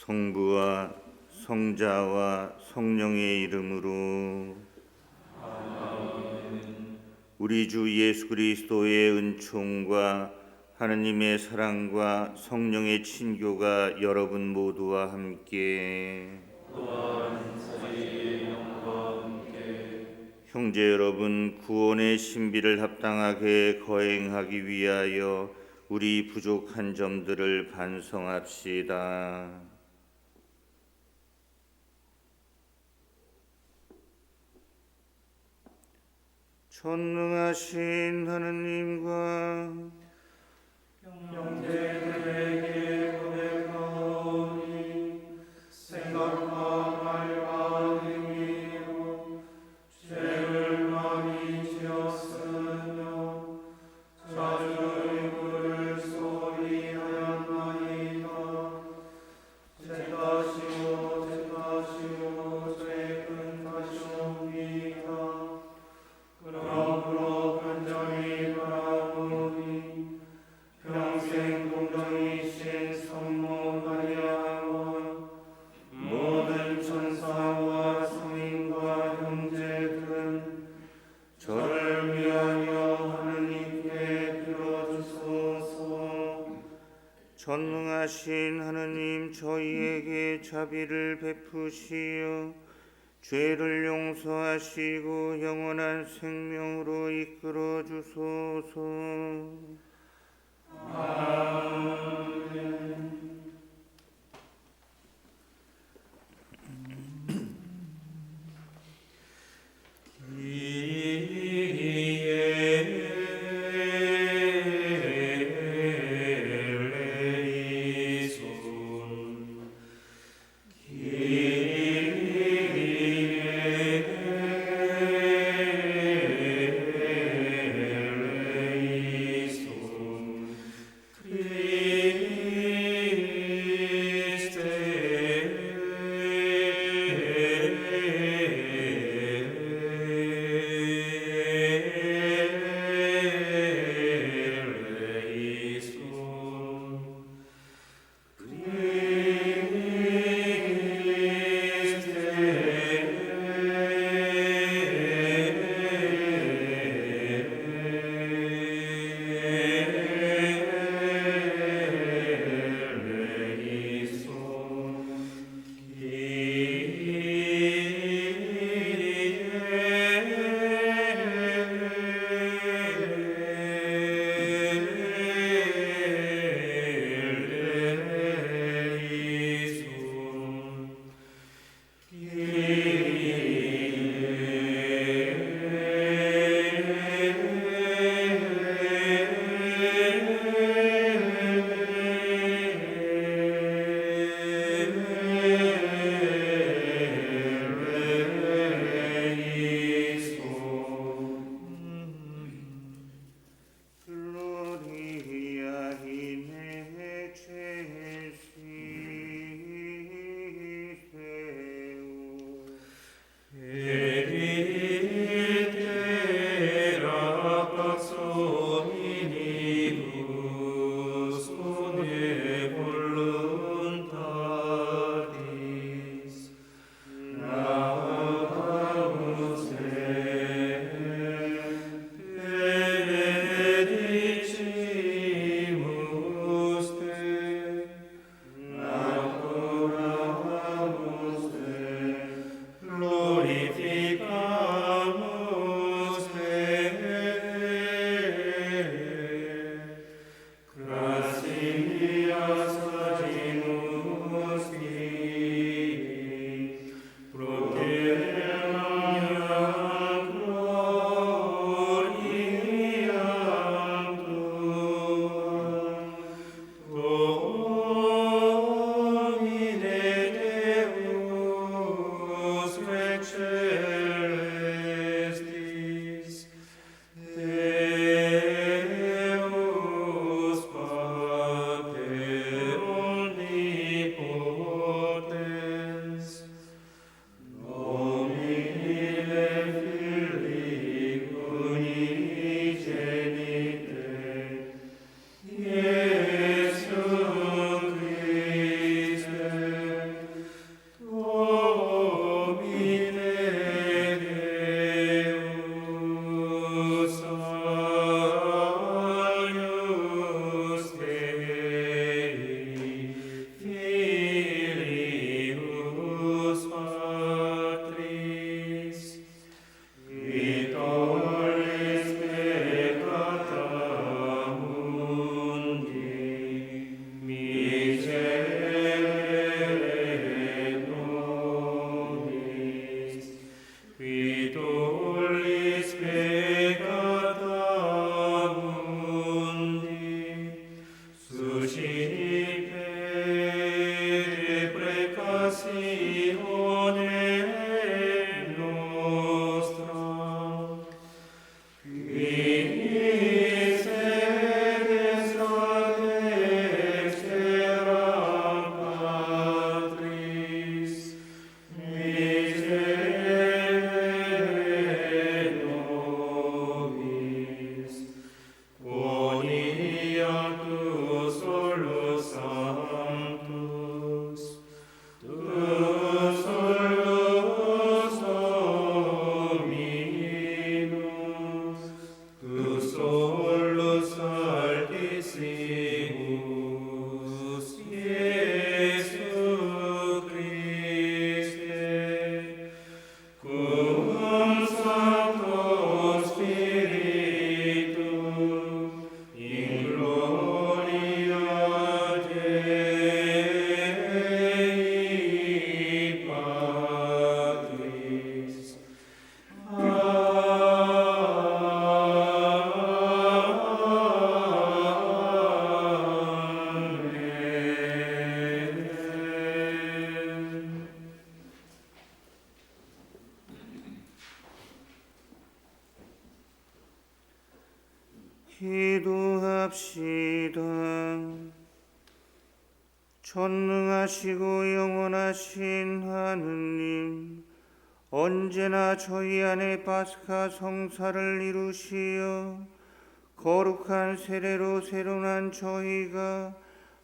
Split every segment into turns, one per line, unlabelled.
성부와 성자와 성령의 이름으로. 우리 주 예수 그리스도의 은총과 하느님의 사랑과 성령의 친교가 여러분 모두와 함께. 형제 여러분, 구원의 신비를 합당하게 거행하기 위하여 우리 부족한 점들을 반성합시다. 전능하신 하느님과
형제들에게 고백하오니 생각과 말과 행위로 죄를 많이 지었으며 자주 의무를 소홀히 하였나이다. 죄다시오 죄큰 것이옵니다. 그러므로 간절히 바라오니 평생 동정이신 성모 마리아와 모든 천사와 성인과 형제들은 저를 위하여 하느님께 빌어주소서.
전능하신 하느님, 저희에게 자비를 베푸시어 죄를 용서하시고 영원한 생명으로 이끌어 주소서.
아멘. Cum Sancto Spiritu in gloria Dei Patris. Amen.
기도합시다. 전능하시고 영원하신 하느님, 언제나 저희 안에 파스카 성사를 이루시어 거룩한 세례로 새로난 저희가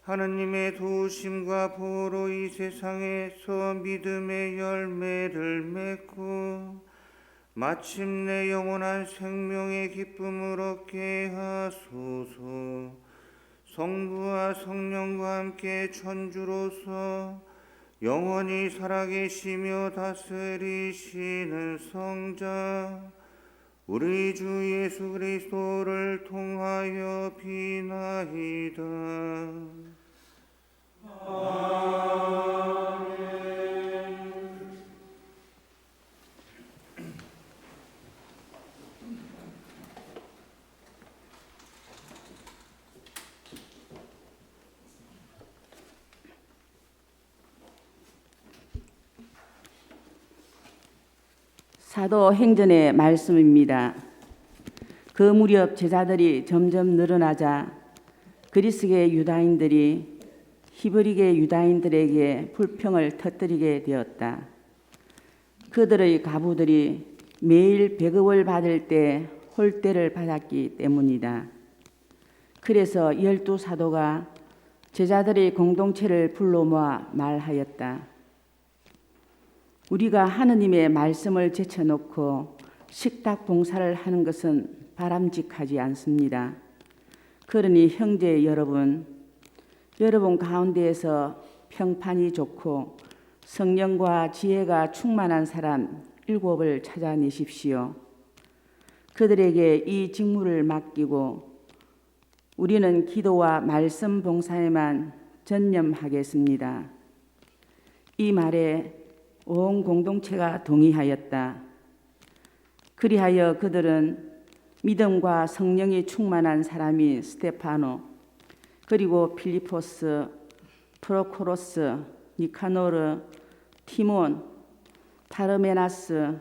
하느님의 도우심과 보호로 이 세상에서 믿음의 열매를 맺고 마침내 영원한 생명의 기쁨을 얻게 하소서. 성부와 성령과 함께 천주로서 영원히 살아계시며 다스리시는 성자 우리 주 예수 그리스도를 통하여 비나이다.
사도행전의 말씀입니다. 그 무렵 제자들이 점점 늘어나자 그리스계 유다인들이 히브리계 유다인들에게 불평을 터뜨리게 되었다. 그들의 가부들이 매일 배급을 받을 때 홀대를 받았기 때문이다. 그래서 12사도가 제자들의 공동체를 불러 모아 말하였다. 우리가 하느님의 말씀을 제쳐놓고 식탁 봉사를 하는 것은 바람직하지 않습니다. 그러니 형제 여러분 가운데에서 평판이 좋고 성령과 지혜가 충만한 사람 7을 찾아내십시오. 그들에게 이 직무를 맡기고 우리는 기도와 말씀 봉사에만 전념하겠습니다. 이 말에 온 공동체가 동의하였다. 그리하여 그들은 믿음과 성령이 충만한 사람이 스테파노, 그리고 필리포스, 프로코로스, 니카노르, 티몬, 파르메나스,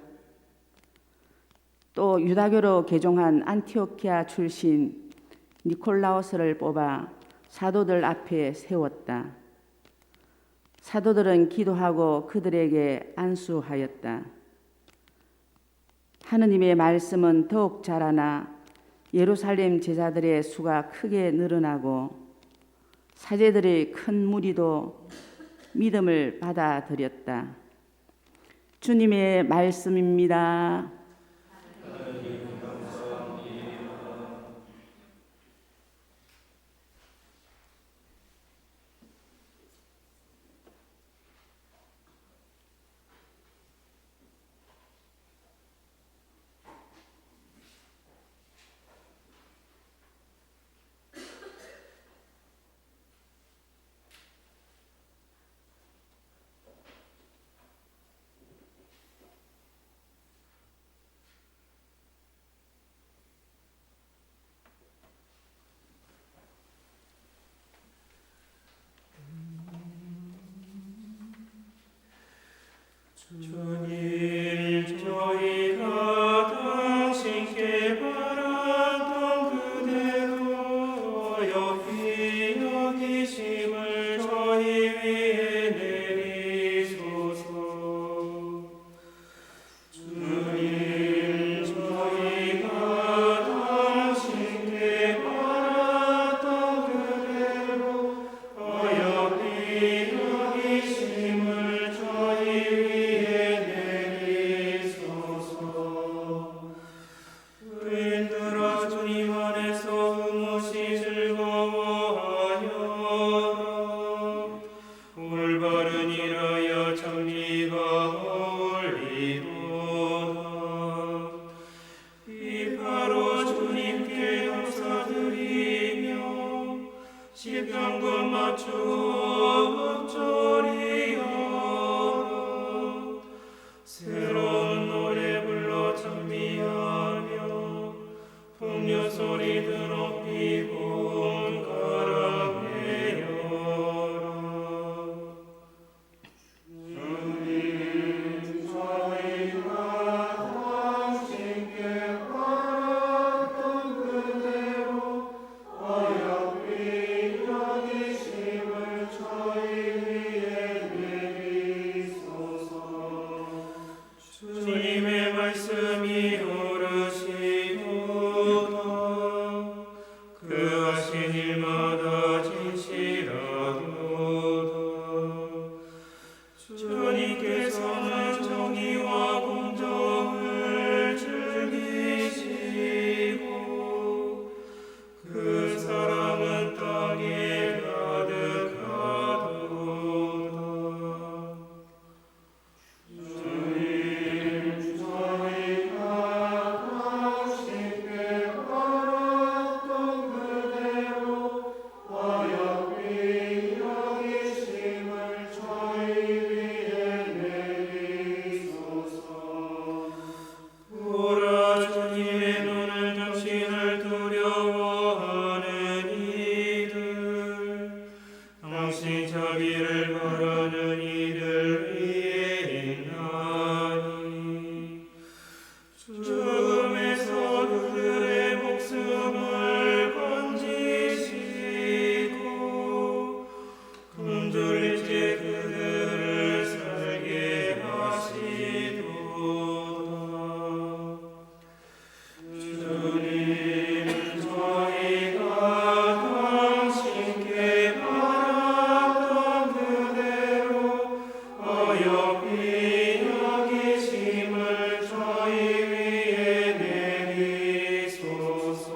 또 유다교로 개종한 안티오키아 출신 니콜라오스를 뽑아 사도들 앞에 세웠다. 사도들은 기도하고 그들에게 안수하였다. 하느님의 말씀은 더욱 자라나 예루살렘 제자들의 수가 크게 늘어나고 사제들의 큰 무리도 믿음을 받아들였다. 주님의 말씀입니다.
주님, 저희가 당신께 바랐던 그대로 여기 여기심을 저희 위에 내리소서. 주님, 저희가 당신께 바랐던 그대로 여기 여기심을 저희 위에 내리소서. 죽음에서 그들의 목숨을 건지시고 금줄일째 그들을 살게 하시도다. 주님, 저희가 당신께 바랐던 그대로 어여삐 여기심을 저희 위에 내리소서.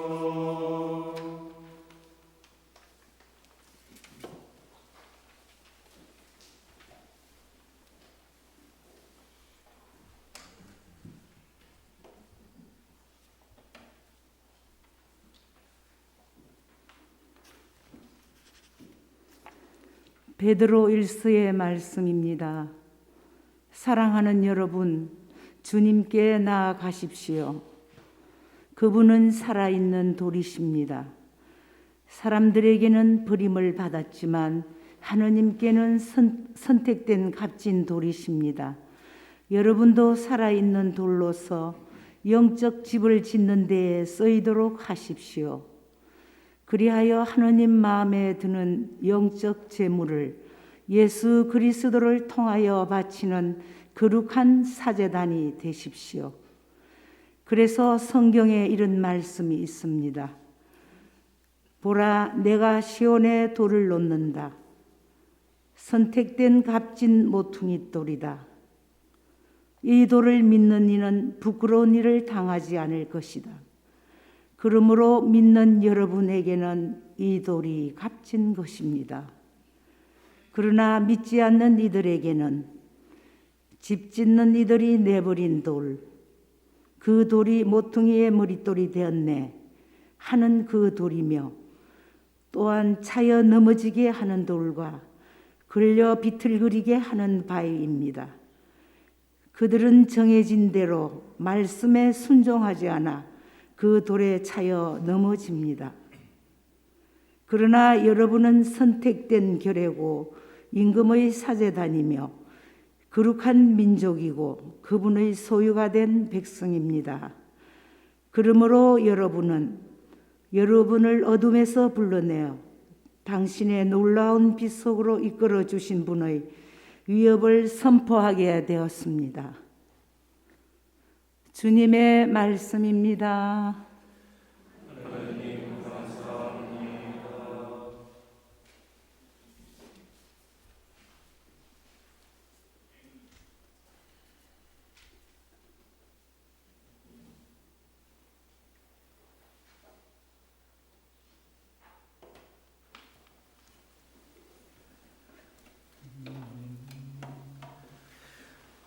베드로 1서의 말씀입니다. 사랑하는 여러분, 주님께 나아가십시오. 그분은 살아있는 돌이십니다. 사람들에게는 버림을 받았지만 하느님께는 선택된 값진 돌이십니다. 여러분도 살아있는 돌로서 영적 집을 짓는 데에 쓰이도록 하십시오. 그리하여 하느님 마음에 드는 영적 제물을 예수 그리스도를 통하여 바치는 거룩한 사제단이 되십시오. 그래서 성경에 이런 말씀이 있습니다. 보라, 내가 시온에 돌을 놓는다. 선택된 값진 모퉁이 돌이다. 이 돌을 믿는 이는 부끄러운 일을 당하지 않을 것이다. 그러므로 믿는 여러분에게는 이 돌이 값진 것입니다. 그러나 믿지 않는 이들에게는 집 짓는 이들이 내버린 돌, 그 돌이 모퉁이의 머릿돌이 되었네 하는 그 돌이며 또한 차여 넘어지게 하는 돌과 걸려 비틀거리게 하는 바위입니다. 그들은 정해진 대로 말씀에 순종하지 않아 그 돌에 차여 넘어집니다. 그러나 여러분은 선택된 결례고 임금의 사제단이며 거룩한 민족이고 그분의 소유가 된 백성입니다. 그러므로 여러분은 여러분을 어둠에서 불러내어 당신의 놀라운 빛 속으로 이끌어 주신 분의 위협을 선포하게 되었습니다. 주님의 말씀입니다.
하나님 감사합니다.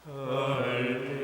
할렐루야.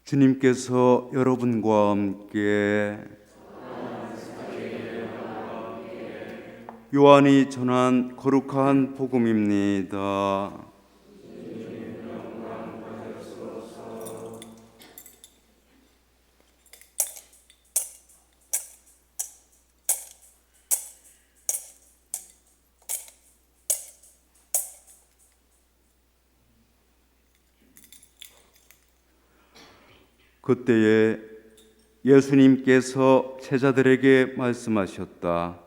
주님께서 여러분과 함께 요한이 전한 거룩한 복음입니다. 그때에 예수님께서 제자들에게 말씀하셨다.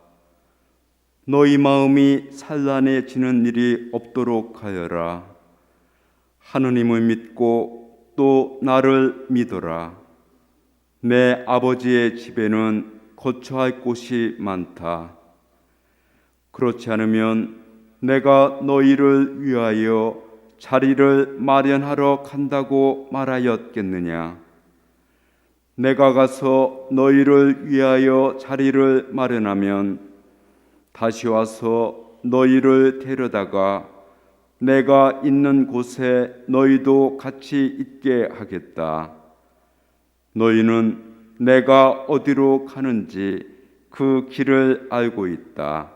너희 마음이 산란해지는 일이 없도록 하여라. 하느님을 믿고 또 나를 믿어라. 내 아버지의 집에는 거처할 곳이 많다. 그렇지 않으면 내가 너희를 위하여 자리를 마련하러 간다고 말하였겠느냐. 내가 가서 너희를 위하여 자리를 마련하면 다시 와서 너희를 데려다가 내가 있는 곳에 너희도 같이 있게 하겠다. 너희는 내가 어디로 가는지 그 길을 알고 있다.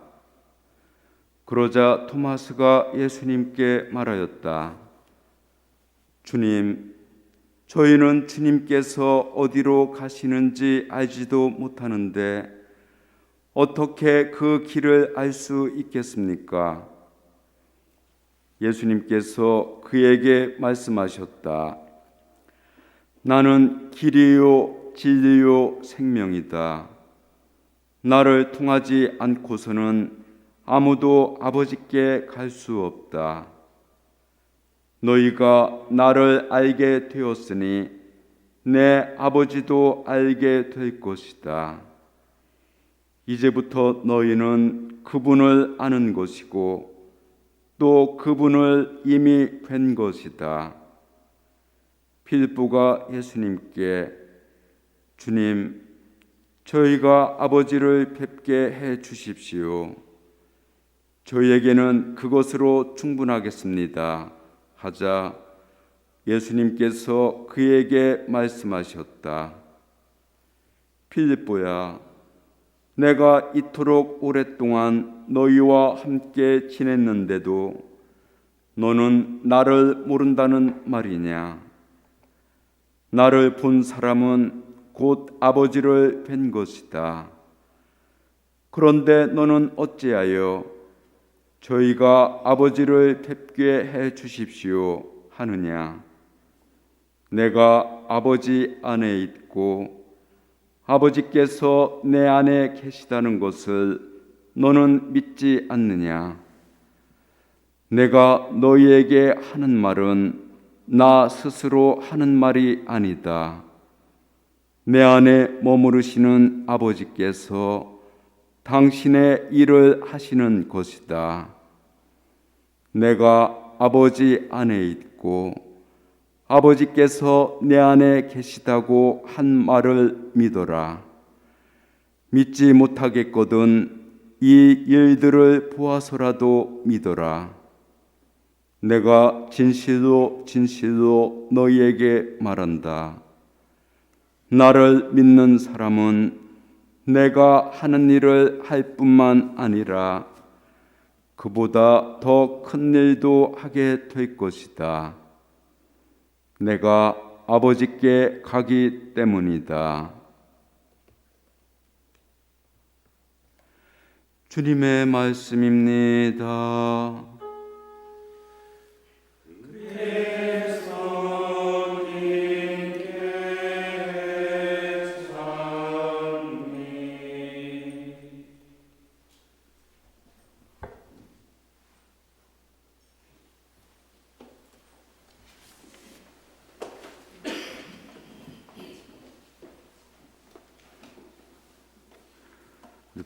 그러자 토마스가 예수님께 말하였다. 주님, 저희는 주님께서 어디로 가시는지 알지도 못하는데 어떻게 그 길을 알 수 있겠습니까? 예수님께서 그에게 말씀하셨다. 나는 길이요 진리요 생명이다. 나를 통하지 않고서는 아무도 아버지께 갈 수 없다. 너희가 나를 알게 되었으니 내 아버지도 알게 될 것이다. 이제부터 너희는 그분을 아는 것이고 또 그분을 이미 뵌 것이다. 필리포가 예수님께 주님, 저희가 아버지를 뵙게 해 주십시오. 저희에게는 그것으로 충분하겠습니다. 하자 예수님께서 그에게 말씀하셨다. 필리포야, 내가 이토록 오랫동안 너희와 함께 지냈는데도 너는 나를 모른다는 말이냐? 나를 본 사람은 곧 아버지를 뵌 것이다. 그런데 너는 어찌하여 저희가 아버지를 뵙게 해 주십시오 하느냐? 내가 아버지 안에 있고 아버지께서 내 안에 계시다는 것을 너는 믿지 않느냐? 내가 너희에게 하는 말은 나 스스로 하는 말이 아니다. 내 안에 머무르시는 아버지께서 당신의 일을 하시는 것이다. 내가 아버지 안에 있고 아버지께서 내 안에 계시다고 한 말을 믿어라. 믿지 못하겠거든 이 일들을 보아서라도 믿어라. 내가 진실로 진실로 너희에게 말한다. 나를 믿는 사람은 내가 하는 일을 할 뿐만 아니라 그보다 더 큰 일도 하게 될 것이다. 내가 아버지께 가기 때문이다. 주님의 말씀입니다.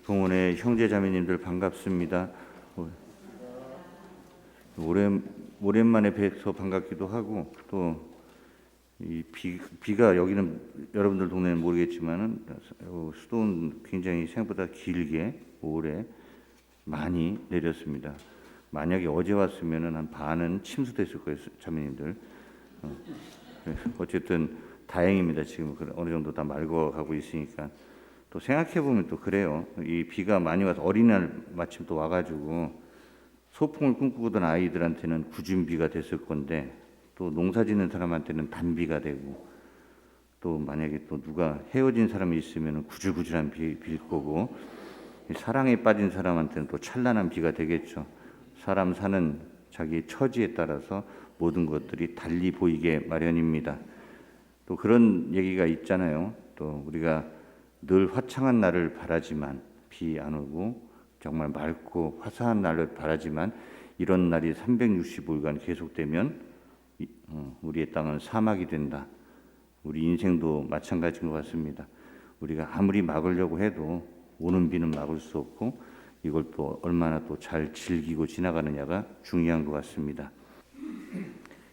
봉헌의 형제자매님들 반갑습니다. 오랜만에 뵈서 반갑기도 하고 또 이 비가 여기는 여러분들 동네는 모르겠지만은 수도는 굉장히 생각보다 길게 오래 많이 내렸습니다. 만약에 어제 왔으면은 한 반은 침수됐을 거예요, 자매님들. 어쨌든 다행입니다. 지금 어느 정도 다 맑아가고 있으니까. 또 생각해 보면 또 그래요. 이 비가 많이 와서 어린이날 마침 또 와가지고 소풍을 꿈꾸던 아이들한테는 굳은 비가 됐을 건데, 또 농사짓는 사람한테는 단비가 되고, 또 만약에 또 누가 헤어진 사람이 있으면 구질구질한 비일 거고, 사랑에 빠진 사람한테는 또 찬란한 비가 되겠죠. 사람 사는 자기 처지에 따라서 모든 것들이 달리 보이게 마련입니다. 또 그런 얘기가 있잖아요. 또 우리가 늘 화창한 날을 바라지만 비 안 오고, 정말 맑고 화사한 날을 바라지만 이런 날이 365일간 계속되면 우리의 땅은 사막이 된다. 우리 인생도 마찬가지인 것 같습니다. 우리가 아무리 막으려고 해도 오는 비는 막을 수 없고, 이걸 또 얼마나 또 잘 즐기고 지나가느냐가 중요한 것 같습니다.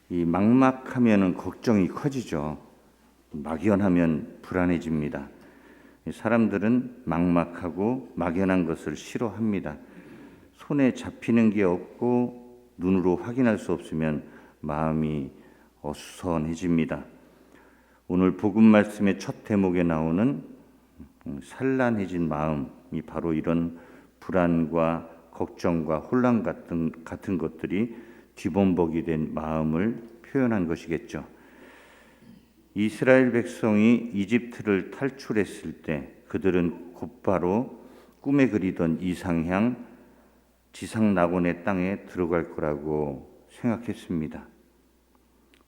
이 막막하면은 걱정이 커지죠. 막연하면 불안해집니다. 사람들은 막막하고 막연한 것을 싫어합니다. 손에 잡히는 게 없고 눈으로 확인할 수 없으면 마음이 어수선해집니다. 오늘 복음 말씀의 첫 대목에 나오는 산란해진 마음이 바로 이런 불안과 걱정과 혼란 같은 것들이 뒤범벅이 된 마음을 표현한 것이겠죠. 이스라엘 백성이 이집트를 탈출했을 때 그들은 곧바로 꿈에 그리던 이상향 지상낙원의 땅에 들어갈 거라고 생각했습니다.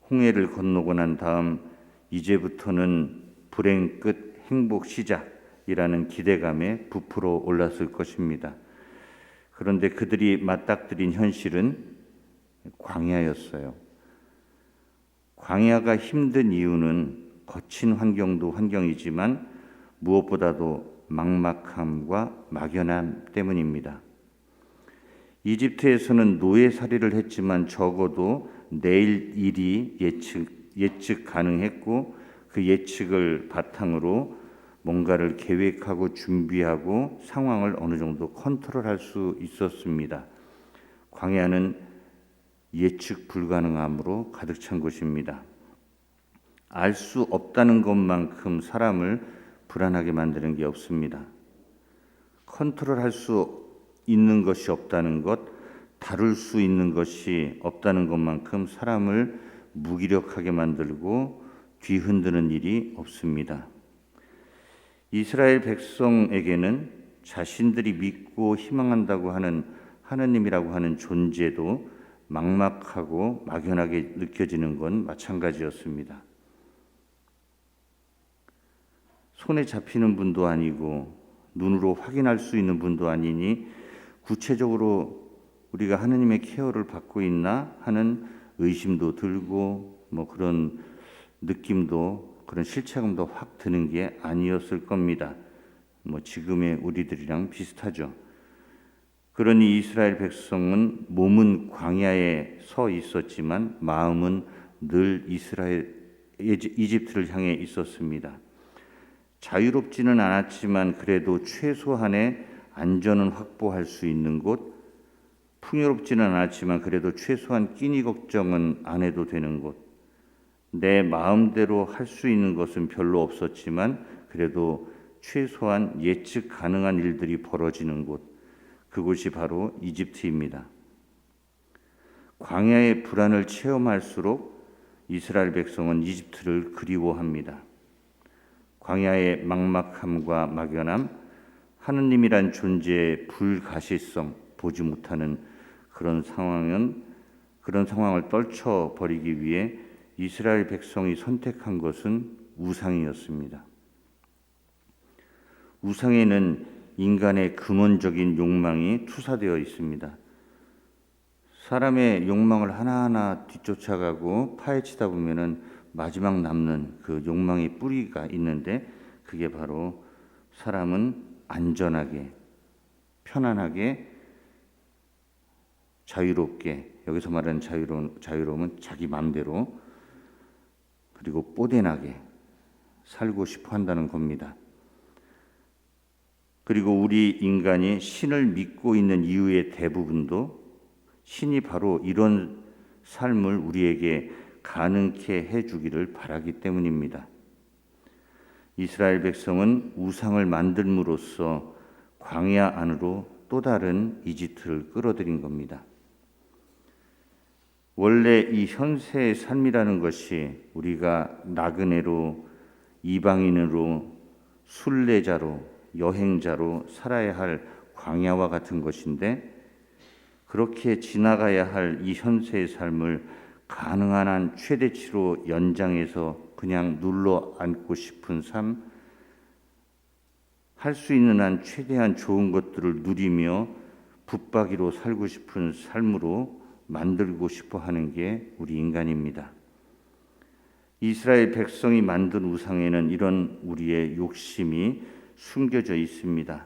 홍해를 건너고 난 다음 이제부터는 불행 끝 행복 시작이라는 기대감에 부풀어 올랐을 것입니다. 그런데 그들이 맞닥뜨린 현실은 광야였어요. 광야가 힘든 이유는 거친 환경도 환경이지만 무엇보다도 막막함과 막연함 때문입니다. 이집트에서는 노예살이를 했지만 적어도 내일 일이 예측 가능했고, 그 예측을 바탕으로 뭔가를 계획하고 준비하고 상황을 어느 정도 컨트롤할 수 있었습니다. 광야는 예측 불가능함으로 가득 찬 곳입니다. 알 수 없다는 것만큼 사람을 불안하게 만드는 게 없습니다. 컨트롤할 수 있는 것이 없다는 것, 다룰 수 있는 것이 없다는 것만큼 사람을 무기력하게 만들고 뒤흔드는 일이 없습니다. 이스라엘 백성에게는 자신들이 믿고 희망한다고 하는 하느님이라고 하는 존재도 막막하고 막연하게 느껴지는 건 마찬가지였습니다. 손에 잡히는 분도 아니고 눈으로 확인할 수 있는 분도 아니니 구체적으로 우리가 하느님의 케어를 받고 있나 하는 의심도 들고, 뭐 그런 느낌도, 그런 실체감도 확 드는 게 아니었을 겁니다. 뭐 지금의 우리들이랑 비슷하죠. 그러니 이스라엘 백성은 몸은 광야에 서 있었지만 마음은 늘 이집트를 향해 있었습니다. 자유롭지는 않았지만 그래도 최소한의 안전은 확보할 수 있는 곳, 풍요롭지는 않았지만 그래도 최소한 끼니 걱정은 안 해도 되는 곳, 내 마음대로 할 수 있는 것은 별로 없었지만 그래도 최소한 예측 가능한 일들이 벌어지는 곳, 그곳이 바로 이집트입니다. 광야의 불안을 체험할수록 이스라엘 백성은 이집트를 그리워합니다. 광야의 막막함과 막연함, 하느님이란 존재의 불가시성, 보지 못하는 그런 상황을 떨쳐버리기 위해 이스라엘 백성이 선택한 것은 우상이었습니다. 우상에는 인간의 근원적인 욕망이 투사되어 있습니다. 사람의 욕망을 하나하나 뒤쫓아가고 파헤치다 보면은 마지막 남는 그 욕망의 뿌리가 있는데, 그게 바로 사람은 안전하게, 편안하게, 자유롭게, 여기서 말하는 자유로움은 자기 마음대로, 그리고 뽀대나게 살고 싶어 한다는 겁니다. 그리고 우리 인간이 신을 믿고 있는 이유의 대부분도 신이 바로 이런 삶을 우리에게 가능케 해주기를 바라기 때문입니다. 이스라엘 백성은 우상을 만들므로써 광야 안으로 또 다른 이집트를 끌어들인 겁니다. 원래 이 현세의 삶이라는 것이 우리가 나그네로, 이방인으로, 순례자로, 여행자로 살아야 할 광야와 같은 것인데, 그렇게 지나가야 할 이 현세의 삶을 가능한 한 최대치로 연장해서 그냥 눌러 앉고 싶은 삶, 할 수 있는 한 최대한 좋은 것들을 누리며 붙박이로 살고 싶은 삶으로 만들고 싶어 하는 게 우리 인간입니다. 이스라엘 백성이 만든 우상에는 이런 우리의 욕심이 숨겨져 있습니다.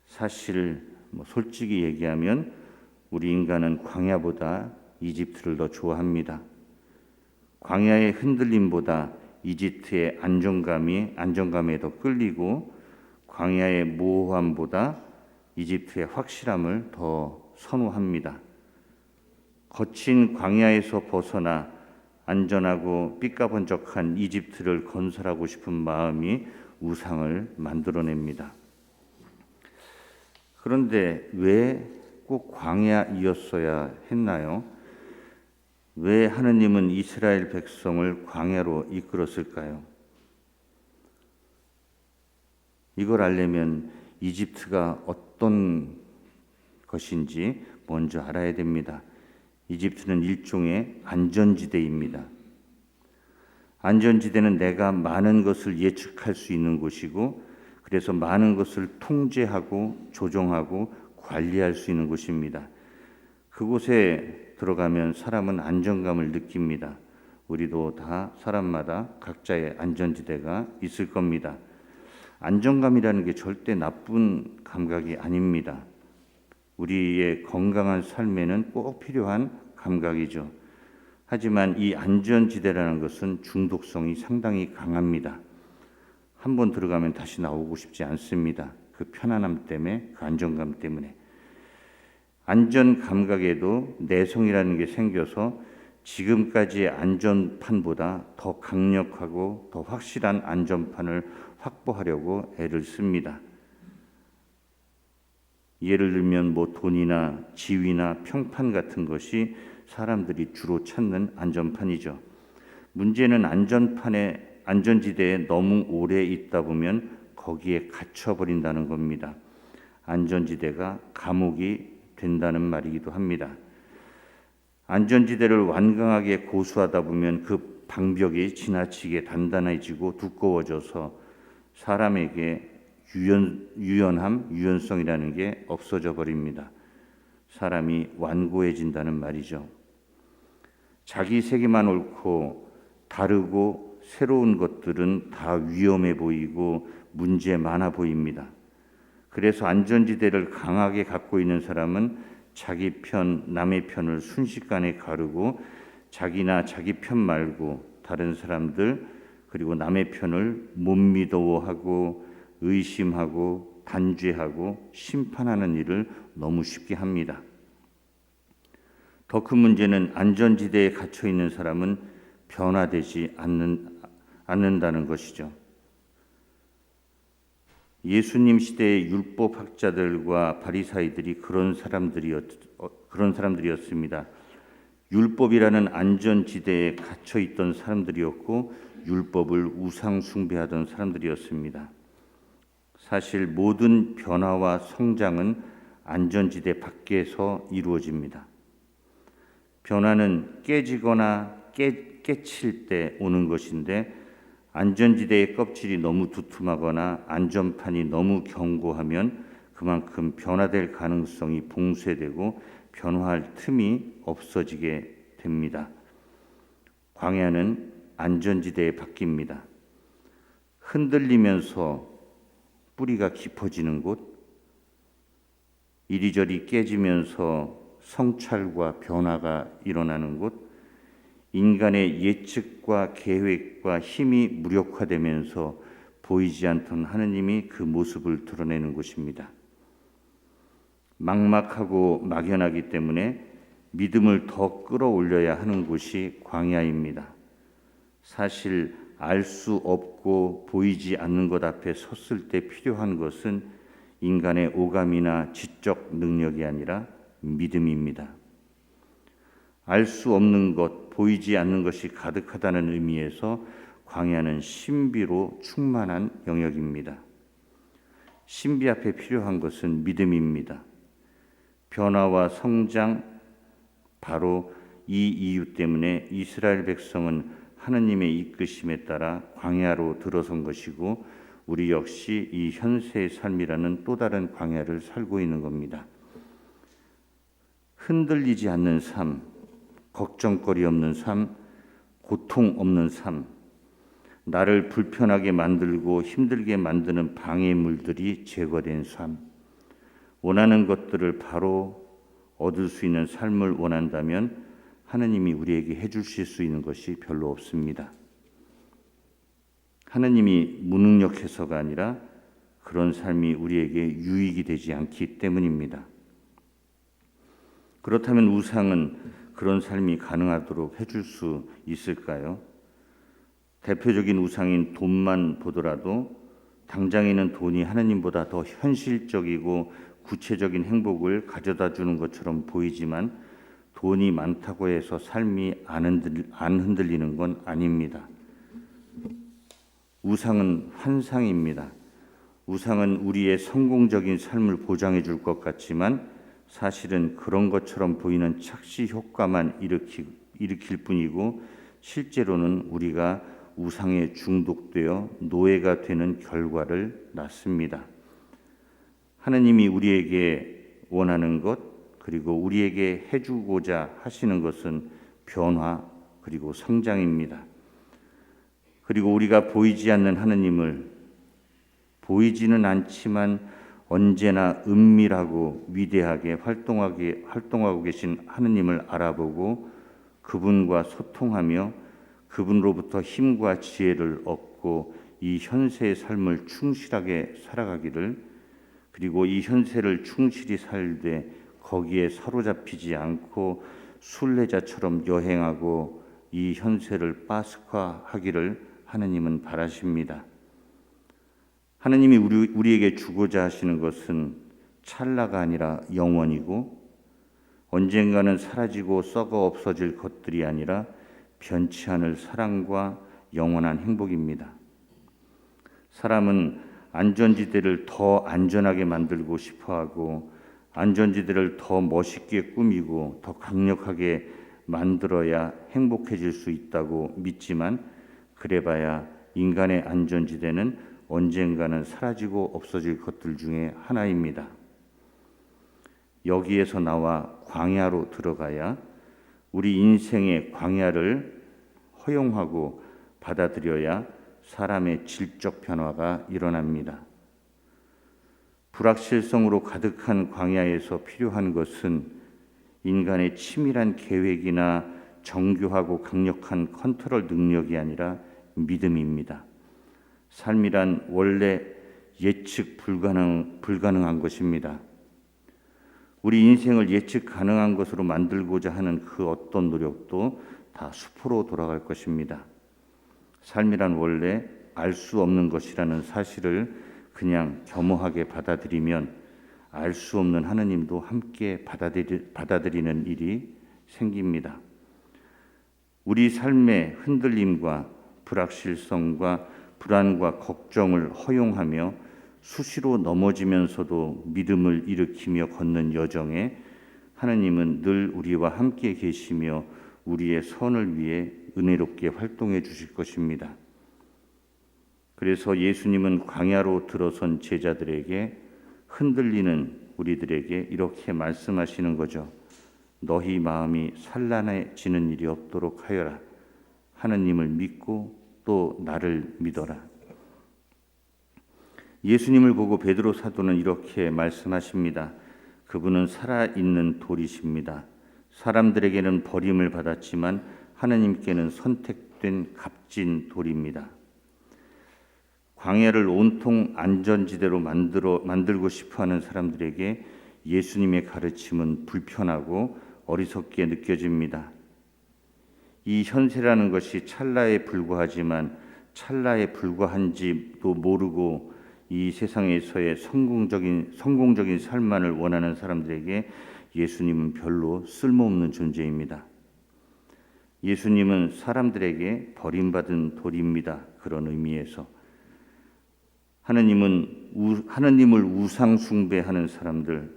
사실 솔직히 얘기하면 우리 인간은 광야보다 이집트를 더 좋아합니다. 광야의 흔들림보다 이집트의 안정감에 더 끌리고, 광야의 모호함보다 이집트의 확실함을 더 선호합니다. 거친 광야에서 벗어나 안전하고 삐까번쩍한 이집트를 건설하고 싶은 마음이 우상을 만들어냅니다. 그런데 왜 꼭 광야이었어야 했나요? 왜 하느님은 이스라엘 백성을 광야로 이끌었을까요? 이걸 알려면 이집트가 어떤 것인지 먼저 알아야 됩니다. 이집트는 일종의 안전지대입니다. 안전지대는 내가 많은 것을 예측할 수 있는 곳이고, 그래서 많은 것을 통제하고 조종하고 관리할 수 있는 곳입니다. 그곳에 들어가면 사람은 안정감을 느낍니다. 우리도 다 사람마다 각자의 안전지대가 있을 겁니다. 안정감이라는 게 절대 나쁜 감각이 아닙니다. 우리의 건강한 삶에는 꼭 필요한 감각이죠. 하지만 이 안전지대라는 것은 중독성이 상당히 강합니다. 한번 들어가면 다시 나오고 싶지 않습니다. 그 편안함 때문에, 그 안정감 때문에. 안전 감각에도 내성이라는 게 생겨서 지금까지의 안전판보다 더 강력하고 더 확실한 안전판을 확보하려고 애를 씁니다. 예를 들면 돈이나 지위나 평판 같은 것이 사람들이 주로 찾는 안전판이죠. 문제는 안전지대에 너무 오래 있다 보면 거기에 갇혀버린다는 겁니다. 안전지대가 감옥이 된다는 말이기도 합니다. 안전지대를 완강하게 고수하다 보면 그 방벽이 지나치게 단단해지고 두꺼워져서 사람에게 유연성이라는 게 없어져 버립니다. 사람이 완고해진다는 말이죠. 자기 세계만 옳고 다르고 새로운 것들은 다 위험해 보이고 문제 많아 보입니다. 그래서 안전지대를 강하게 갖고 있는 사람은 자기 편, 남의 편을 순식간에 가르고 자기나 자기 편 말고 다른 사람들 그리고 남의 편을 못 믿어하고 의심하고 단죄하고 심판하는 일을 너무 쉽게 합니다. 더 큰 문제는 안전지대에 갇혀 있는 사람은 변화되지 않는다는 것이죠. 예수님 시대의 율법학자들과 바리사이들이 그런 사람들이었습니다. 율법이라는 안전지대에 갇혀 있던 사람들이었고 율법을 우상 숭배하던 사람들이었습니다. 사실 모든 변화와 성장은 안전지대 밖에서 이루어집니다. 변화는 깨지거나 깨칠 때 오는 것인데 안전지대의 껍질이 너무 두툼하거나 안전판이 너무 견고하면 그만큼 변화될 가능성이 봉쇄되고 변화할 틈이 없어지게 됩니다. 광야는 안전지대에 바뀝니다. 흔들리면서 뿌리가 깊어지는 곳, 이리저리 깨지면서 성찰과 변화가 일어나는 곳, 인간의 예측과 계획과 힘이 무력화되면서 보이지 않던 하느님이 그 모습을 드러내는 곳입니다. 막막하고 막연하기 때문에 믿음을 더 끌어올려야 하는 곳이 광야입니다. 사실 알 수 없고 보이지 않는 것 앞에 섰을 때 필요한 것은 인간의 오감이나 지적 능력이 아니라 믿음입니다. 알 수 없는 것, 보이지 않는 것이 가득하다는 의미에서 광야는 신비로 충만한 영역입니다. 신비 앞에 필요한 것은 믿음입니다. 변화와 성장, 바로 이 이유 때문에 이스라엘 백성은 하느님의 이끄심에 따라 광야로 들어선 것이고 우리 역시 이 현세의 삶이라는 또 다른 광야를 살고 있는 겁니다. 흔들리지 않는 삶, 걱정거리 없는 삶, 고통 없는 삶, 나를 불편하게 만들고 힘들게 만드는 방해물들이 제거된 삶, 원하는 것들을 바로 얻을 수 있는 삶을 원한다면 하느님이 우리에게 해주실 수 있는 것이 별로 없습니다. 하느님이 무능력해서가 아니라 그런 삶이 우리에게 유익이 되지 않기 때문입니다. 그렇다면 우상은 그런 삶이 가능하도록 해줄 수 있을까요? 대표적인 우상인 돈만 보더라도 당장에는 돈이 하느님보다 더 현실적이고 구체적인 행복을 가져다 주는 것처럼 보이지만 돈이 많다고 해서 삶이 안 흔들리는 건 아닙니다. 우상은 환상입니다. 우상은 우리의 성공적인 삶을 보장해 줄 것 같지만 사실은 그런 것처럼 보이는 착시 효과만 일으킬 뿐이고 실제로는 우리가 우상에 중독되어 노예가 되는 결과를 낳습니다. 하느님이 우리에게 원하는 것 그리고 우리에게 해주고자 하시는 것은 변화 그리고 성장입니다. 그리고 우리가 보이지 않는 하느님을 보이지는 않지만 언제나 은밀하고 위대하게 활동하고 계신 하느님을 알아보고 그분과 소통하며 그분으로부터 힘과 지혜를 얻고 이 현세의 삶을 충실하게 살아가기를 그리고 이 현세를 충실히 살되 거기에 사로잡히지 않고 순례자처럼 여행하고 이 현세를 파스화하기를 하느님은 바라십니다. 하느님이 우리에게 주고자 하시는 것은 찰나가 아니라 영원이고 언젠가는 사라지고 썩어 없어질 것들이 아니라 변치 않을 사랑과 영원한 행복입니다. 사람은 안전지대를 더 안전하게 만들고 싶어하고 안전지대를 더 멋있게 꾸미고 더 강력하게 만들어야 행복해질 수 있다고 믿지만 그래봐야 인간의 안전지대는 언젠가는 사라지고 없어질 것들 중에 하나입니다. 여기에서 나와 광야로 들어가야 우리 인생의 광야를 허용하고 받아들여야 사람의 질적 변화가 일어납니다. 불확실성으로 가득한 광야에서 필요한 것은 인간의 치밀한 계획이나 정교하고 강력한 컨트롤 능력이 아니라 믿음입니다. 삶이란 원래 예측 불가능한 것입니다. 우리 인생을 예측 가능한 것으로 만들고자 하는 그 어떤 노력도 다 수포로 돌아갈 것입니다. 삶이란 원래 알 수 없는 것이라는 사실을 그냥 겸허하게 받아들이면 알 수 없는 하느님도 함께 받아들이는 일이 생깁니다. 우리 삶의 흔들림과 불확실성과 불안과 걱정을 허용하며 수시로 넘어지면서도 믿음을 일으키며 걷는 여정에 하느님은 늘 우리와 함께 계시며 우리의 선을 위해 은혜롭게 활동해 주실 것입니다. 그래서 예수님은 광야로 들어선 제자들에게 흔들리는 우리들에게 이렇게 말씀하시는 거죠. 너희 마음이 산란해지는 일이 없도록 하여라. 하느님을 믿고 또 나를 믿어라. 예수님을 보고 베드로 사도는 이렇게 말씀하십니다. 그분은 살아있는 돌이십니다. 사람들에게는 버림을 받았지만 하느님께는 선택된 값진 돌입니다. 광야를 온통 안전지대로 만들고 싶어하는 사람들에게 예수님의 가르침은 불편하고 어리석게 느껴집니다. 이 현세라는 것이 찰나에 불과하지만 찰나에 불과한지도 모르고 이 세상에서의 성공적인 삶만을 원하는 사람들에게 예수님은 별로 쓸모없는 존재입니다. 예수님은 사람들에게 버림받은 돌입니다. 그런 의미에서 하느님을 우상 숭배하는 사람들,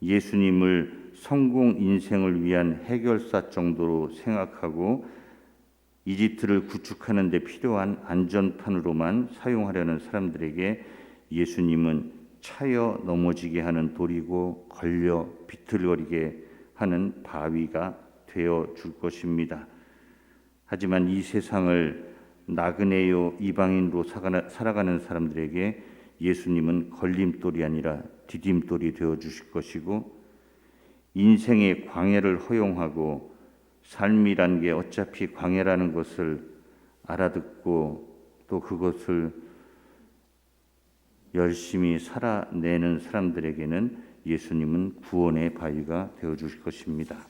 예수님을 성공 인생을 위한 해결사 정도로 생각하고 이집트를 구축하는 데 필요한 안전판으로만 사용하려는 사람들에게 예수님은 차여 넘어지게 하는 돌이고 걸려 비틀거리게 하는 바위가 되어 줄 것입니다. 하지만 이 세상을 나그네요 이방인으로 살아가는 사람들에게 예수님은 걸림돌이 아니라 디딤돌이 되어 주실 것이고, 인생의 광야를 허용하고 삶이란 게 어차피 광야라는 것을 알아듣고 또 그것을 열심히 살아내는 사람들에게는 예수님은 구원의 바위가 되어 주실 것입니다.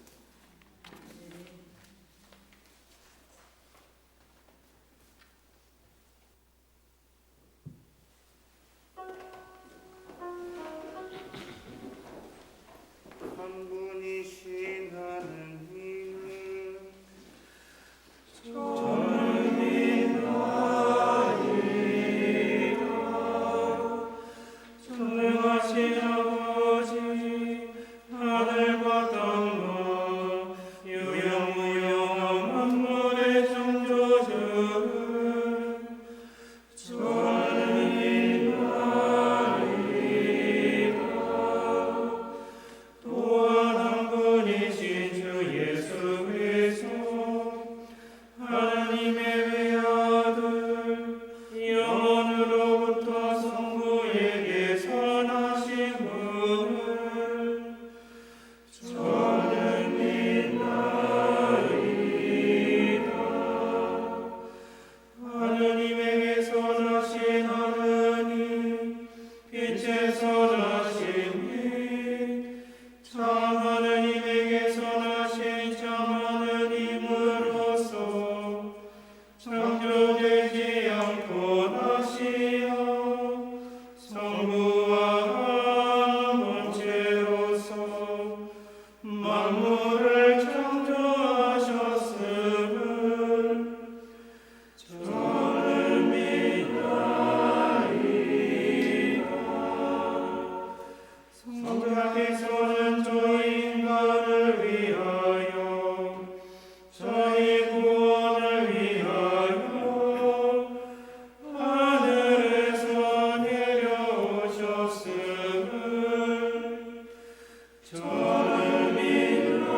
한 분이신 하느님은 전능하신 아버지, 하늘과 땅과 유영무영한 만물의 창조주, 또한 한 분이신 주 예수 그리스도, 하나님의 외아들, 영원으로부터 성부에게서 나신 분을 저는 믿나이다. 하느님에게서 나신 하느님, 빛에서 나신 빛, 참 하느님에게서 나신 참 하느님으로서 창조되지 않고 나시어 성부와 한 본체로서 만물을 창조하셨음을 저는 믿나이다. 성자께서는 저희 인간을 위하여, 저희 구원을 위하여 하늘에서 내려오셨음을 저는 믿나이다.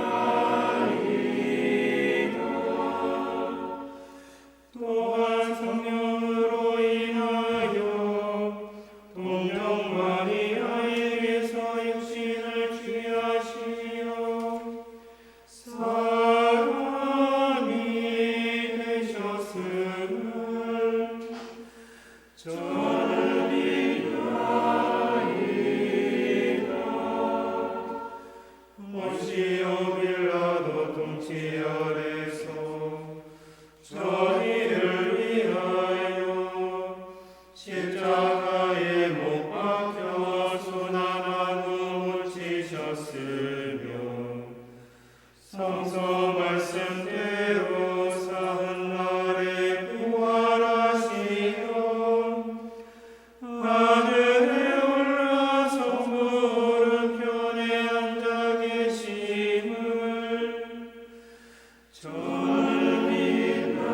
또한 성령으로 인하여 동정 마리아에게서 육신을 취하시어 사람이 되셨음을 저는 믿나이다. 본시오 빌라도 통치 아래서 저희를 위하여 십자가에 못 박혀 수난한 몸을 지셨으며, 성서 말씀대로 사흘날에 부활하시어 하늘에 올라서 오른편에 앉아 계심을 저는 믿나이다.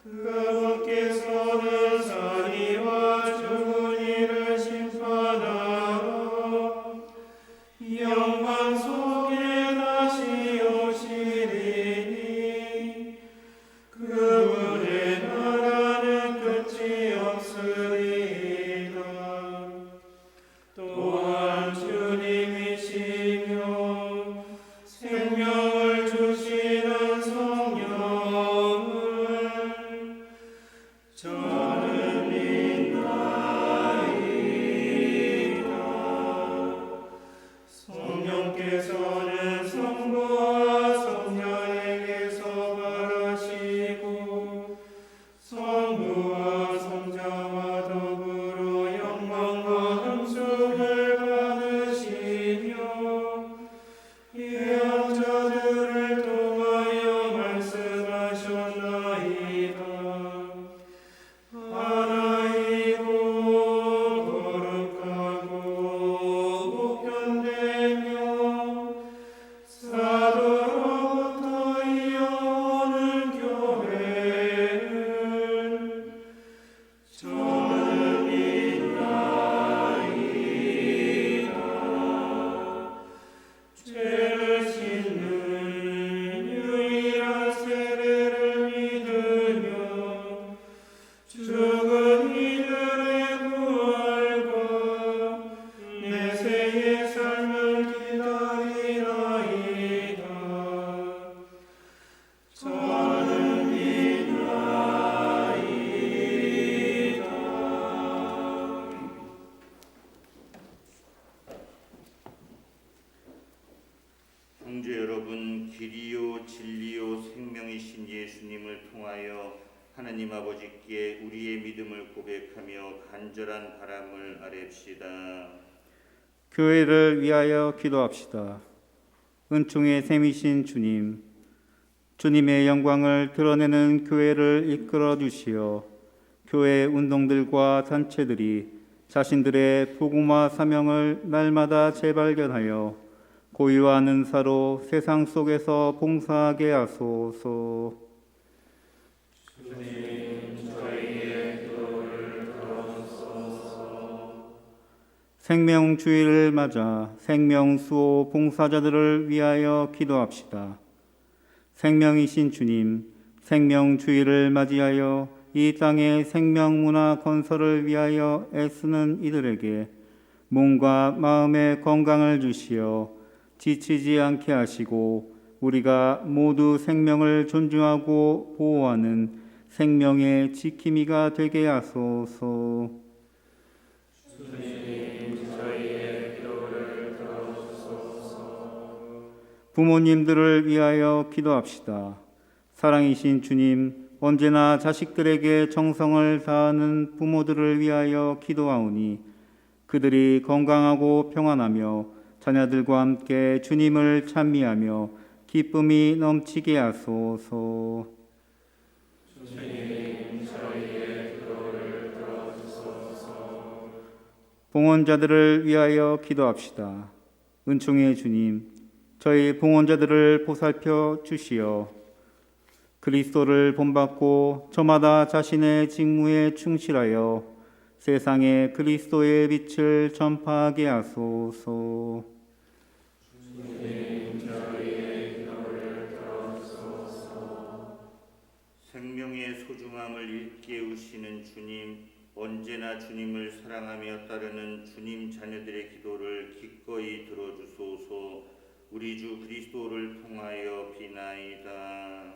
그분께서는 사이와 죽은 이를 심판하러 영광 속에 다시 오시리니, 그분의 나라는 끝이 없으리이다. 또한 주님이시며 생명을 주시는 성령을 저는 믿나이다. 성령께서는 성부와 성녀에게서 저는 믿나이다. 죄를 씻는 유일한 세례를 믿으며 죽은 이들의 부활과 내세의 삶을 기다리나이다. 저는 믿나이다.
형제 여러분, 길이요 진리요 생명이신 예수님을 통하여 하나님 아버지께 우리의 믿음을 고백하며 간절한 바람을 아뢰읍시다.
교회를 위하여 기도합시다. 은총의 샘이신 주님, 주님의 영광을 드러내는 교회를 이끌어 주시어 교회 운동들과 단체들이 자신들의 복음화 사명을 날마다 재발견하여 고유한 은사로 세상 속에서 봉사하게 하소서. 생명주의를 맞아 생명수호 봉사자들을 위하여 기도합시다. 생명이신 주님, 생명주의를 맞이하여 이 땅의 생명문화 건설을 위하여 애쓰는 이들에게 몸과 마음의 건강을 주시어 지치지 않게 하시고 우리가 모두 생명을 존중하고 보호하는 생명의 지킴이가 되게 하소서. 부모님들을 위하여 기도합시다. 사랑이신 주님, 언제나 자식들에게 정성을 다하는 부모들을 위하여 기도하오니 그들이 건강하고 평안하며 자녀들과 함께 주님을 찬미하며 기쁨이 넘치게 하소서. 봉헌자들을 위하여 기도합시다. 은총의 주님, 저희 봉헌자들을 보살펴 주시어 그리스도를 본받고 저마다 자신의 직무에 충실하여 세상에 그리스도의 빛을 전파하게 하소서.
생명의 소중함을 일깨우시는 주님, 언제나 주님을 사랑하며 따르는 주님 자녀들의 기도를 기꺼이 들어주소서. 우리 주 그리스도를 통하여 비나이다.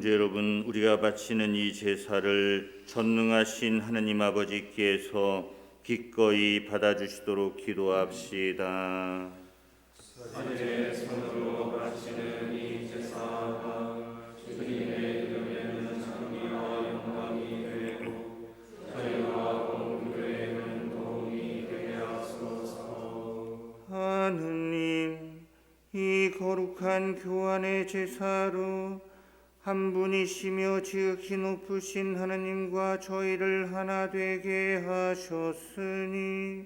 형제 여러분, 우리가 바치는 이 제사를 전능하신 하느님 아버지께서 기꺼이 받아주시도록 기도합시다.
사제 손으로 바치는 이 제사가 주님의 이름에는 장미와 영광이 되고 저희와 온 교회는 도움이 되게 하소서.
하느님, 이 거룩한 교환의 제사로 한 분이시며 지극히 높으신 하느님과 저희를 하나 되게 하셨으니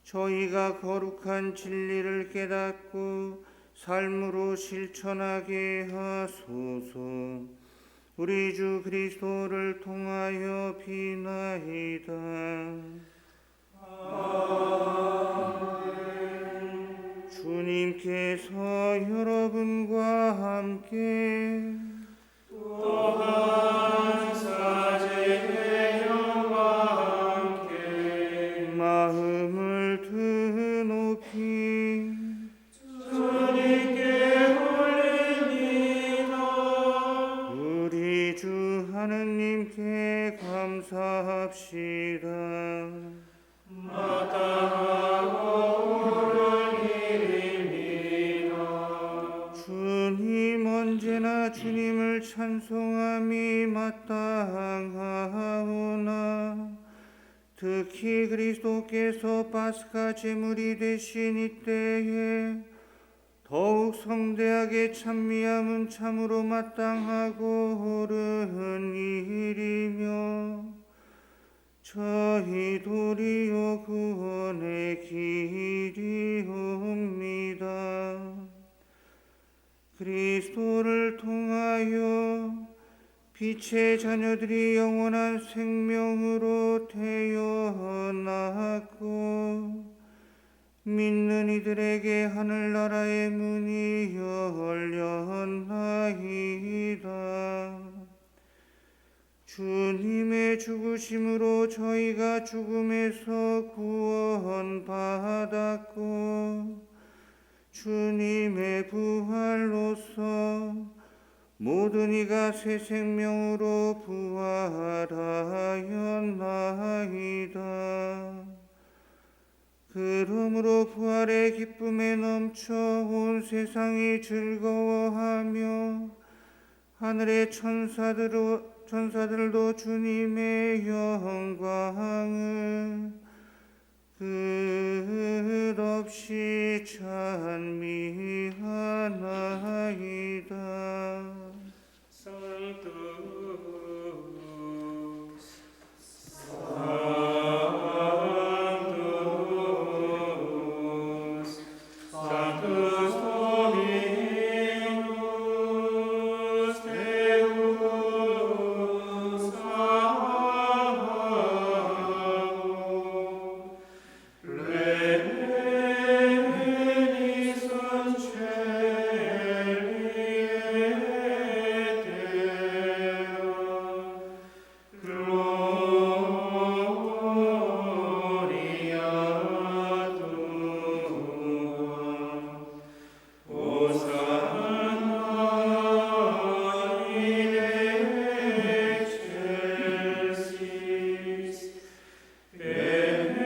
저희가 거룩한 진리를 깨닫고 삶으로 실천하게 하소서. 우리 주 그리스도를 통하여 비나이다. 주님께서 여러분과 함께
또한 사제의 영과 함께
마음을 드높이
주님께 올립니다.
우리 주 하느님께 감사합시다.
마땅하고 옳은 일입니다.
주님, 언제나 주님을 찬송함이 마땅하오나 특히 그리스도께서 파스카 제물이 되신 이때에 더욱 성대하게 찬미함은 참으로 마땅하고 옳은 일이며 저희 도리어 구원의 길이옵니다. 그리스도를 통하여 빛의 자녀들이 영원한 생명으로 태어났고 믿는 이들에게 하늘나라의 문이 열렸나이다. 주님의 죽으심으로 저희가 죽음에서 구원받았고 주님의 부활로서 모든 이가 새 생명으로 부활하였나이다. 그러므로 부활의 기쁨에 넘쳐 온 세상이 즐거워하며 하늘의 천사들도 주님의 영광을 끝없이 찬미하나이다.
Sanctus Dominus Deus Sabaoth, plenius Caeli et terra, gloria tua. Hosanna in excelsis, benedictus vivenit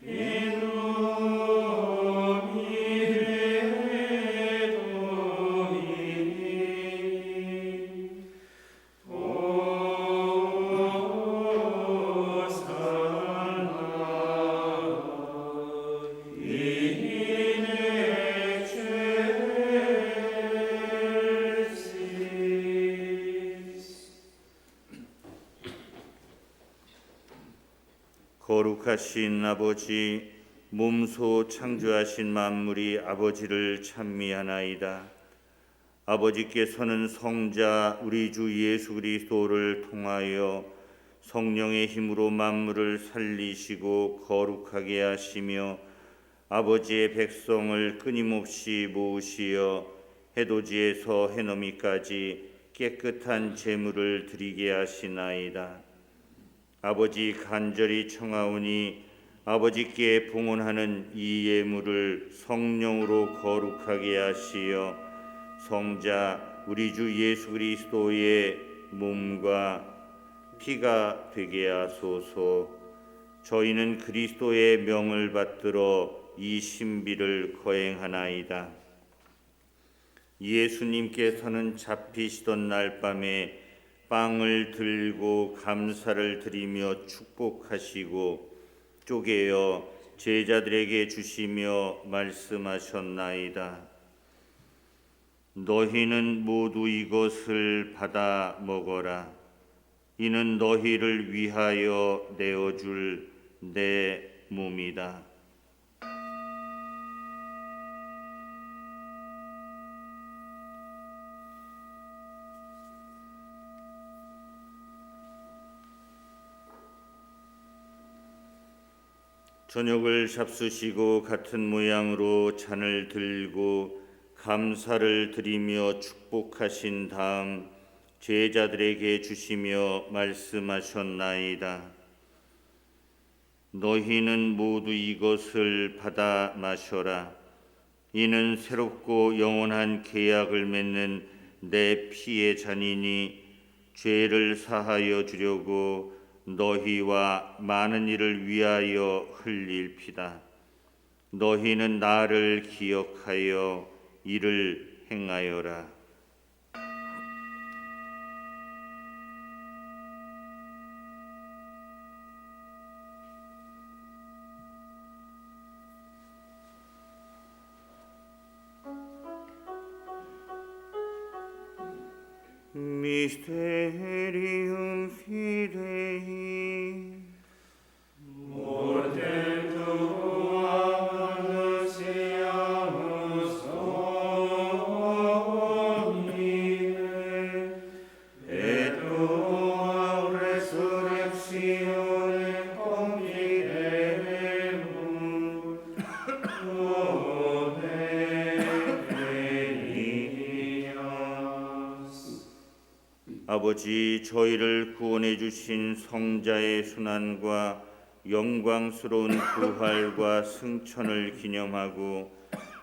in nomine Domini. Hosanna in excelsis.
거룩하신 아버지, 몸소 창조하신 만물이 아버지를 찬미하나이다. 아버지께서는 성자 우리 주 예수 그리스도를 통하여 성령의 힘으로 만물을 살리시고 거룩하게 하시며 아버지의 백성을 끊임없이 모으시어 해돋이에서 해넘이까지 깨끗한 제물을 드리게 하시나이다. 아버지 간절히 청하오니 아버지께 봉헌하는 이 예물을 성령으로 거룩하게 하시어 성자 우리 주 예수 그리스도의 몸과 피가 되게 하소서. 저희는 그리스도의 명을 받들어 이 신비를 거행하나이다. 예수님께서는 잡히시던 날 밤에 빵을 들고 감사를 드리며 축복하시고 쪼개어 제자들에게 주시며 말씀하셨나이다. 너희는 모두 이것을 받아 먹어라. 이는 너희를 위하여 내어줄 내 몸이다. 저녁을 잡수시고 같은 모양으로 잔을 들고 감사를 드리며 축복하신 다음 제자들에게 주시며 말씀하셨나이다. 너희는 모두 이것을 받아 마셔라. 이는 새롭고 영원한 계약을 맺는 내 피의 잔이니 죄를 사하여 주려고 너희와 많은 이를 위하여 흘릴 피다. 너희는 나를 기억하여 이를 행하여라. Mysterium Fidei.
Mortem tua annunciamus omnia, et tua resurrectione confidemus, ode venias.
아버지, 저희를 구원해 주신 성자의 순환과 영광스러운 부활과 승천을 기념하고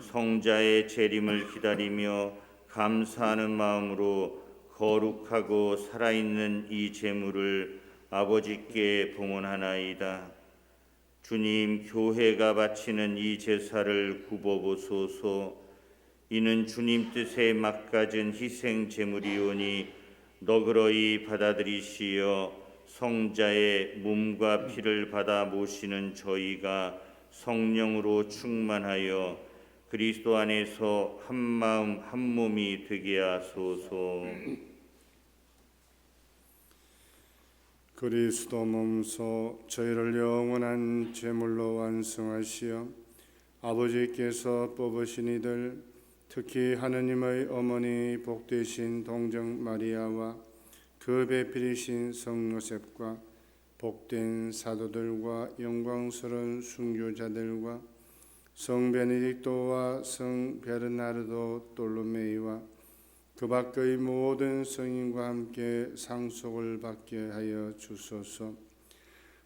성자의 재림을 기다리며 감사하는 마음으로 거룩하고 살아있는 이 제물을 아버지께 봉헌하나이다. 주님, 교회가 바치는 이 제사를 굽어보소서. 이는 주님 뜻에 막가진 희생 제물이오니 너그러이 받아들이시어 성자의 몸과 피를 받아 모시는 저희가 성령으로 충만하여 그리스도 안에서 한 마음 한 몸이 되게 하소서.
그리스도 몸소 저희를 영원한 제물로 완성하시어 아버지께서 뽑으신 이들, 특히 하느님의 어머니 복되신 동정 마리아와 그 배필이신 성 요셉과 복된 사도들과 영광스러운 순교자들과 성 베네딕토와 성 베르나르도 돌로메이와 그 밖의 모든 성인과 함께 상속을 받게 하여 주소서.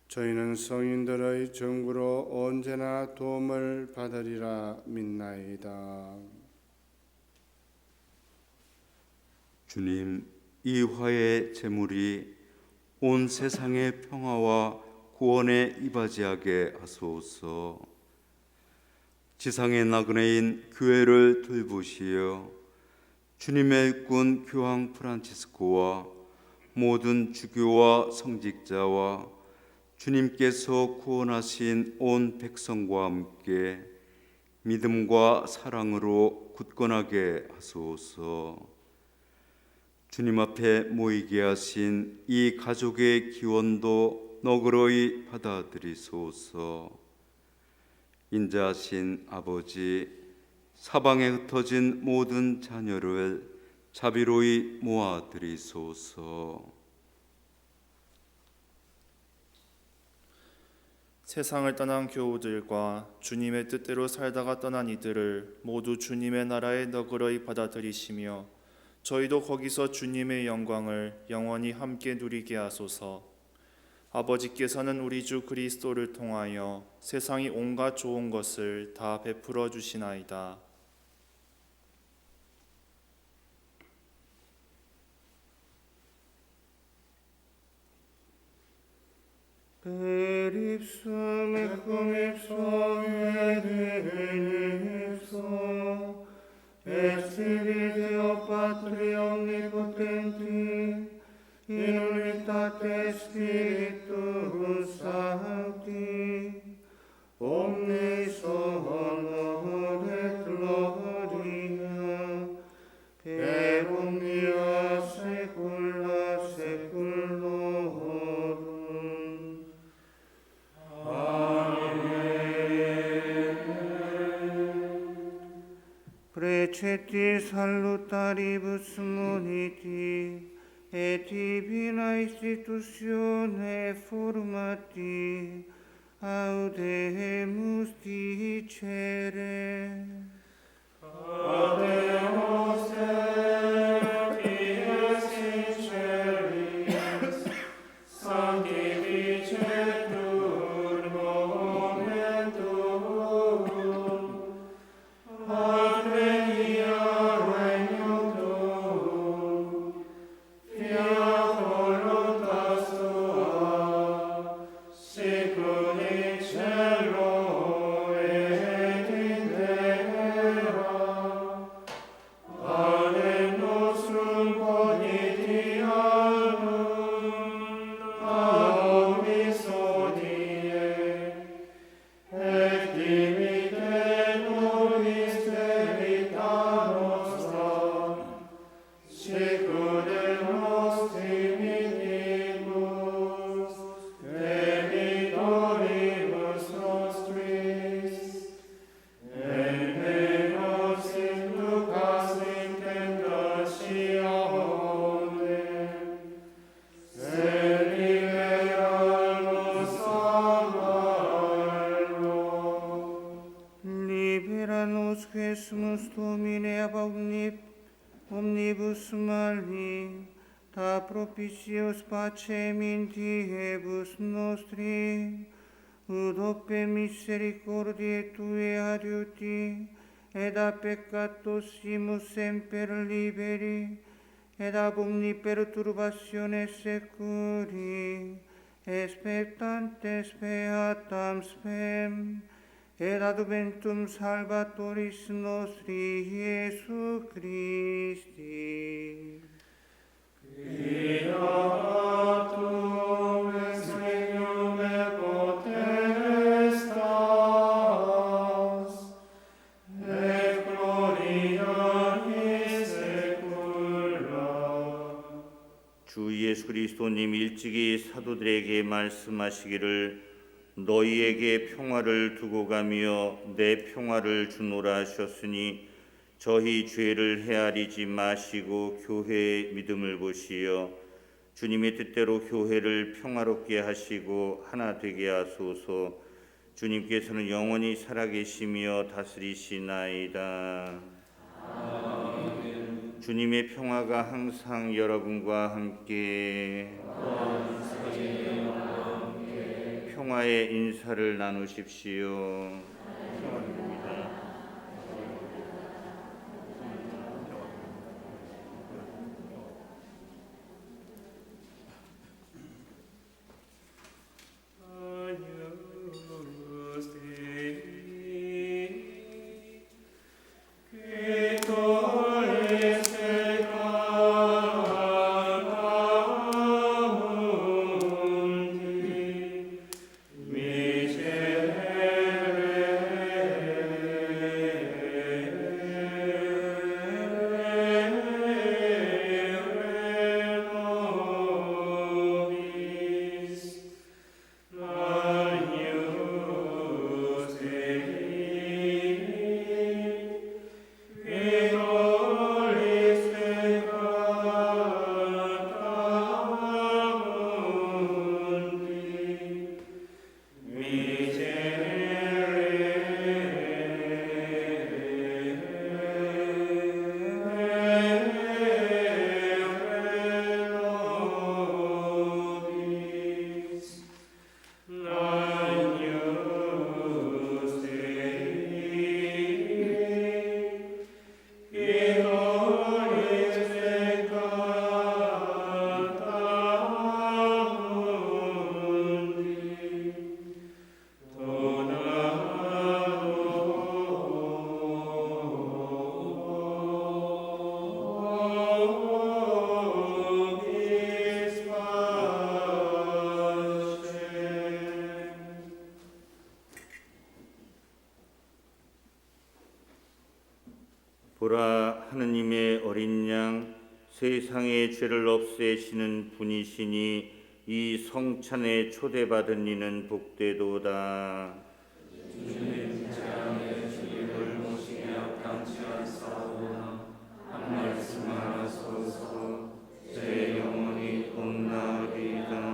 저희는 성인들의 정부로 언제나 도움을 받으리라 믿나이다.
주님, 이 화의 제물이 온 세상의 평화와 구원에 이바지하게 하소서. 지상의 나그네인 교회를 돌보시어 주님의 일꾼 교황 프란치스코와 모든 주교와 성직자와 주님께서 구원하신 온 백성과 함께 믿음과 사랑으로 굳건하게 하소서. 주님 앞에 모이게 하신 이 가족의 기원도 너그러이 받아들이소서. 인자하신 아버지, 사방에 흩어진 모든 자녀를 자비로이 모아드리소서.
세상을 떠난 교우들과 주님의 뜻대로 살다가 떠난 이들을 모두 주님의 나라에 너그러이 받아들이시며 저희도 거기서 주님의 영광을 영원히 함께 누리게 하소서. 아버지께서는 우리 주 그리스도를 통하여 세상이 온갖 좋은 것을 다 베풀어 주시나이다.
Per ipsum et cum ipsum et in ipsum et Filii Deo Patri Omnipotenti in unitate Spiritus Sancti omnis honor et gloria per omnia saecula saeculorum. Precetti salutaribus muniti et divina institutione formati audemus dicere. Audemus Deus in celis, sanctificetur nomen tuum, advenia regnum tuum, fiat voluntas tua, sicut in cielo et in terra. Panem nostrum quotidianum da nobis hodie, et dimitte nobis debita nostra, sicut et nos dimittimus debitoribus nostris, et ne nos inducas in tentationem, sed libera nos a malo. Libera nos, Quesumus Domine, ab omnibus mali, da propitios pacem in diebus nostri, ut ope misericordiae Tue adiuti, et a peccatosimus semper liberi, et ab omni perturbatione securi, expectantes beatam spem, et adventum salvatoris nostri Iesu Christi. Fiatum ex regnum et potestas, et gloria in saecula.
주 예수 그리스도님 일찍이 사도들에게 말씀하시기를 너희에게 평화를 두고 가며 내 평화를 주노라 하셨으니 저희 죄를 헤아리지 마시고 교회의 믿음을 보시어 주님의 뜻대로 교회를 평화롭게 하시고 하나 되게 하소서. 주님께서는 영원히 살아계시며 다스리시나이다. 아멘. 주님의 평화가 항상 여러분과 함께 평화의 인사를 나누십시오.
Miserere
보라, 하느님의 어린 양, 세상의 죄를 없애시는 분이시니 이 성찬에 초대받은 이는 복되도다. 제 영혼이 온나리이다.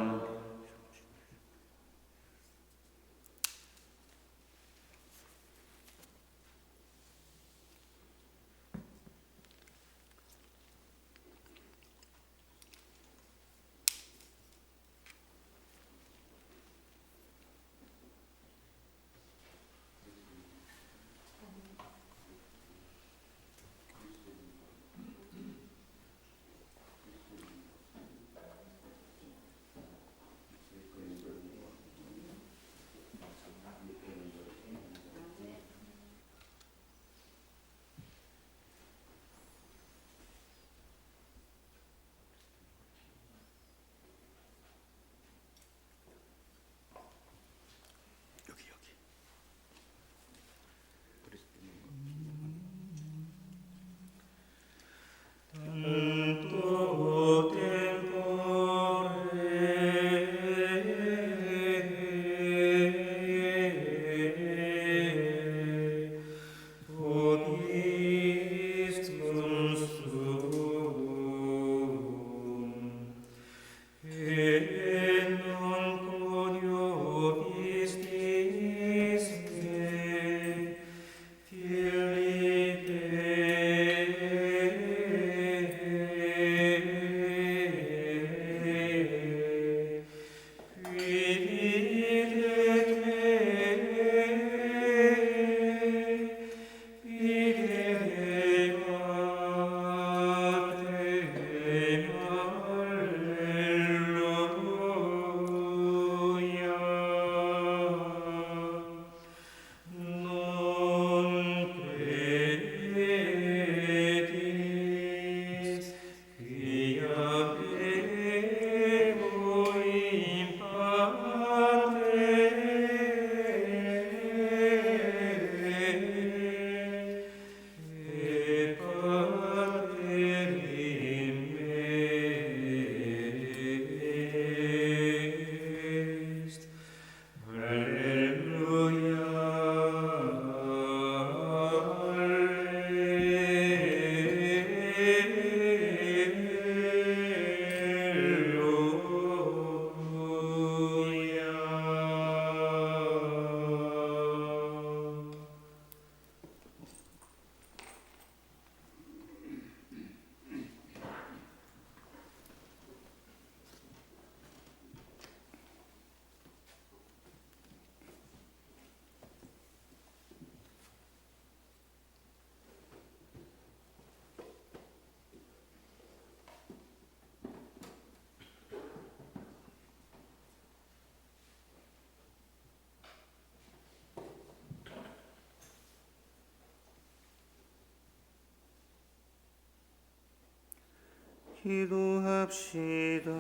기도합시다.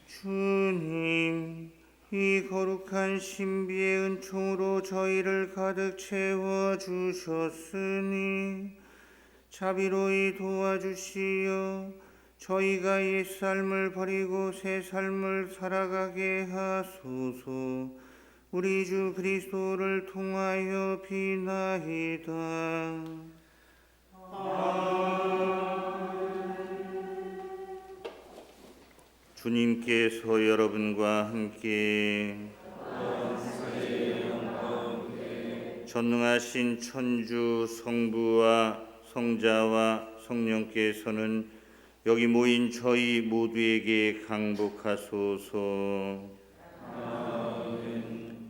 주님, 이 거룩한 신비의 은총으로 저희를 가득 채워 주셨으니 자비로이 도와주시어 저희가 옛 삶을 버리고 새 삶을 살아가게 하소서. 우리 주 그리스도를 통하여 비나이다.
주님께서 여러분과 함께 전능하신 천주 성부와 성자와 성령께서는 여기 모인 저희 모두에게 강복하소서.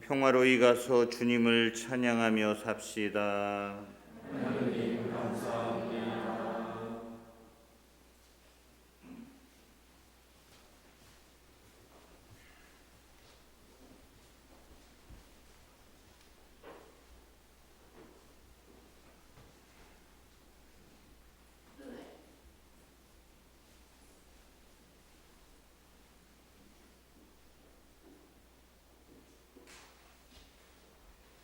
평화로이 가서 주님을 찬양하며 삽시다.